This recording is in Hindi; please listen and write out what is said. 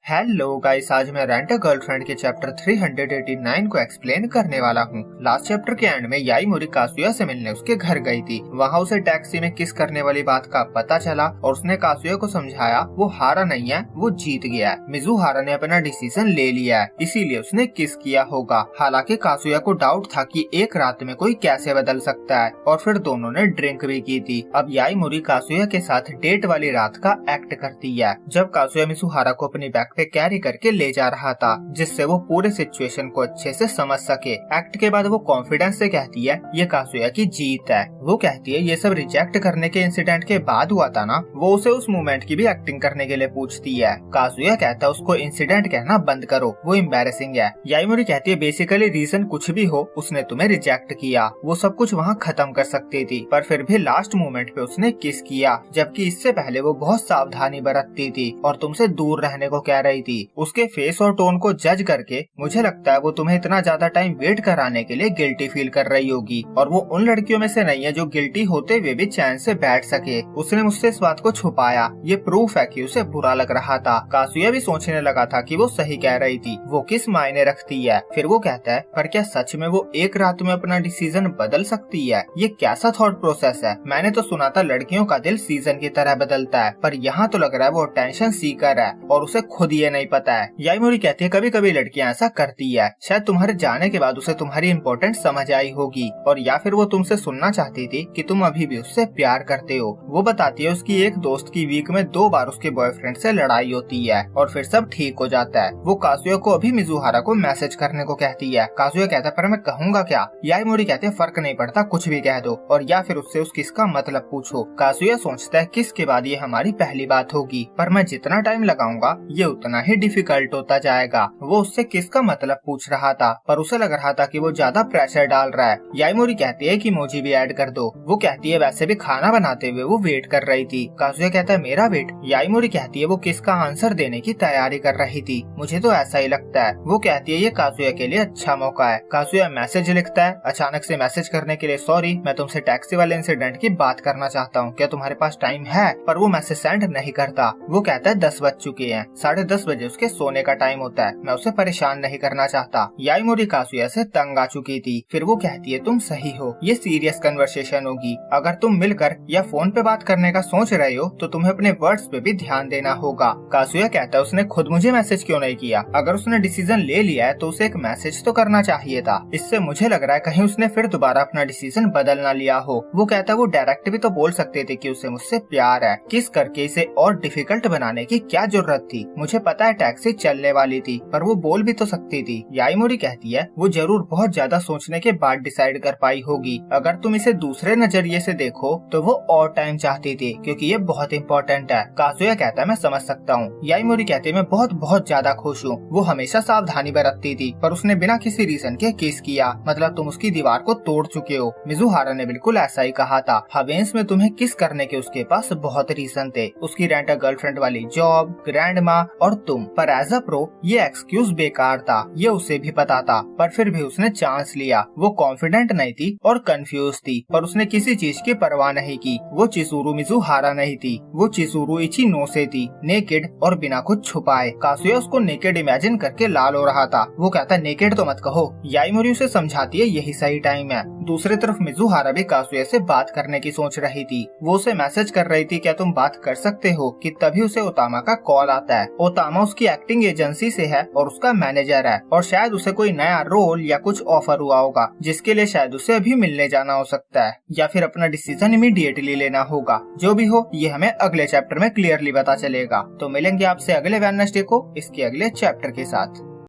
हेलो गाइस, आज मैं रेंट अ गर्लफ्रेंड के चैप्टर 389 को एक्सप्लेन करने वाला हूँ। लास्ट चैप्टर के एंड में याईमोरी कासुया से मिलने उसके घर गई थी। वहाँ उसे टैक्सी में किस करने वाली बात का पता चला और उसने कासुया को समझाया वो हारा नहीं है, वो जीत गया है। मिजुहारा ने अपना डिसीजन ले लिया है, इसीलिए उसने किस किया होगा। हालांकि कासुया को डाउट था कि एक रात में कोई कैसे बदल सकता है, और फिर दोनों ने ड्रिंक भी की थी। अब याईमोरी कासुया के साथ डेट वाली रात का एक्ट करती है। जब कासुया मिजुहारा को अपनी बैग पे कैरी करके ले जा रहा था, जिससे वो पूरे सिचुएशन को अच्छे से समझ सके। एक्ट के बाद वो कॉन्फिडेंस से कहती है ये कासुया की जीत है। वो कहती है ये सब रिजेक्ट करने के इंसिडेंट के बाद हुआ था ना। वो उसे उस मोमेंट की भी एक्टिंग करने के लिए पूछती है। कासुया कहता है उसको इंसिडेंट कहना बंद करो, वो एम्बैरेसिंग है। याईमोरी कहती है बेसिकली रीजन कुछ भी हो, उसने तुम्हें रिजेक्ट किया, वो सब कुछ वहाँ खत्म कर सकती थी, पर फिर भी लास्ट मोमेंट पे उसने किस किया, जबकि इससे पहले वो बहुत सावधानी बरतती थी और तुमसे दूर रहने को कह रही थी। उसके फेस और टोन को जज करके मुझे लगता है वो तुम्हें इतना ज्यादा टाइम वेट कराने के लिए गिल्टी फील कर रही होगी, और वो उन लड़कियों में से नहीं है जो गिल्टी होते हुए भी चैन से बैठ सके। उसने मुझसे इस बात को छुपाया, ये प्रूफ है कि उसे बुरा लग रहा था। कासुया भी सोचने लगा था कि वो सही कह रही थी, वो किस मायने रखती है। फिर वो कहता है पर क्या सच में वो एक रात में अपना डिसीजन बदल सकती है? ये कैसा थॉट प्रोसेस है? मैंने तो सुना था लड़कियों का दिल सीजन की तरह बदलता है, पर यहाँ तो लग रहा है वो टेंशन सीकर है और उसे खुद ये नहीं पता है। याईमोरी कहती है कभी कभी लड़कियां ऐसा करती है, शायद तुम्हारे जाने के बाद उसे तुम्हारी इम्पोर्टेंस समझ आई होगी, और या फिर वो तुमसे सुनना चाहती थी कि तुम अभी भी उससे प्यार करते हो। वो बताती है उसकी एक दोस्त की वीक में 2 बार उसके बॉयफ्रेंड से लड़ाई होती है और फिर सब ठीक हो जाता है। वो कासुया को अभी मिजुहारा को मैसेज करने को कहती है। कासुया कहता है पर मैं कहूँगा क्या? याईमोरी कहते हैं फर्क नहीं पड़ता, कुछ भी कह दो, और या फिर उससे उस किस का मतलब पूछो। कासुया सोचता है किस के बाद ये हमारी पहली बात होगी, पर मैं जितना टाइम लगाऊंगा ये उतना ही डिफिकल्ट होता जाएगा। वो उससे किसका मतलब पूछ रहा था, पर उसे लग रहा था कि वो ज्यादा प्रेशर डाल रहा है। याईमोरी कहती है कि इमोजी भी ऐड कर दो। वो कहती है वैसे भी खाना बनाते हुए वो वेट कर रही थी। कासुया कहता है मेरा वेट? याईमोरी कहती है वो किसका आंसर देने की तैयारी कर रही थी, मुझे तो ऐसा ही लगता है। वो कहती है ये कासुया के लिए अच्छा मौका है। कासुया मैसेज लिखता है अचानक से मैसेज करने के लिए सॉरी, मैं तुमसे टैक्सी वाले इंसिडेंट की बात करना चाहता हूँ, क्या तुम्हारे पास टाइम है? पर वो मैसेज सेंड नहीं करता। वो कहता है 10 बज चुके हैं, 10:30 बजे उसके सोने का टाइम होता है, मैं उसे परेशान नहीं करना चाहता। याईमोरी कासुया से तंग आ चुकी थी। फिर वो कहती है तुम सही हो, ये सीरियस कन्वर्सेशन होगी, अगर तुम मिलकर या फोन पे बात करने का सोच रहे हो तो तुम्हें अपने वर्ड्स पे भी ध्यान देना होगा। कासुया कहता है उसने खुद मुझे मैसेज क्यों नहीं किया? अगर उसने डिसीजन ले लिया है तो उसे एक मैसेज तो करना चाहिए था। इससे मुझे लग रहा है कहीं उसने फिर दोबारा अपना डिसीजन बदल ना लिया हो। वो कहता है वो डायरेक्ट भी तो बोल सकते थे कि उसे मुझसे प्यार है, किस करके इसे और डिफिकल्ट बनाने की क्या जरूरत थी? मुझे पता है टैक्सी चलने वाली थी, पर वो बोल भी तो सकती थी। याईमोरी कहती है वो जरूर बहुत ज्यादा सोचने के बाद डिसाइड कर पाई होगी। अगर तुम इसे दूसरे नजरिए से देखो तो वो और टाइम चाहती थी, क्योंकि ये बहुत इम्पोर्टेंट है। कासुया कहता है मैं समझ सकता हूँ। याईमोरी कहती है मैं बहुत ज्यादा खुश हूँ। वो हमेशा सावधानी बरतती थी, पर उसने बिना किसी रीजन के किस किया, मतलब तुम उसकी दीवार को तोड़ चुके हो। मिजुहारा ने बिल्कुल ऐसा ही कहा था, हवेंस में तुम्हें किस करने के उसके पास बहुत रीजन थे, उसकी रेंट अ गर्लफ्रेंड वाली जॉब, ग्रैंड माँ और तुम, पर एज अ प्रो ये एक्सक्यूज बेकार था, ये उसे भी पता था, पर फिर भी उसने चांस लिया। वो कॉन्फिडेंट नहीं थी और कंफ्यूज थी, पर उसने किसी चीज की परवाह नहीं की। वो चिसूरू मिजुहारा नहीं थी, वो चिसूरू इचिनोसे थी, नेकेड और बिना कुछ छुपाए। कासुया उसको नेकेड इमेजिन करके लाल हो रहा था। वो कहता नेकेड तो मत कहो। याईमोरी उसे समझाती है यही सही टाइम है। दूसरी तरफ मिजुहारा भी कासुया से बात करने की सोच रही थी। वो उसे मैसेज कर रही थी क्या तुम बात कर सकते हो, कि तभी उसे ओतामा का कॉल आता है। ओतामा उसकी एक्टिंग एजेंसी से है और उसका मैनेजर है, और शायद उसे कोई नया रोल या कुछ ऑफर हुआ होगा, जिसके लिए शायद उसे अभी मिलने जाना हो सकता है, या फिर अपना डिसीजन इमीडिएटली लेना होगा। जो भी हो ये हमें अगले चैप्टर में क्लियरली पता चलेगा। तो मिलेंगे आपसे अगले वेडनेसडे को इसके अगले चैप्टर के साथ।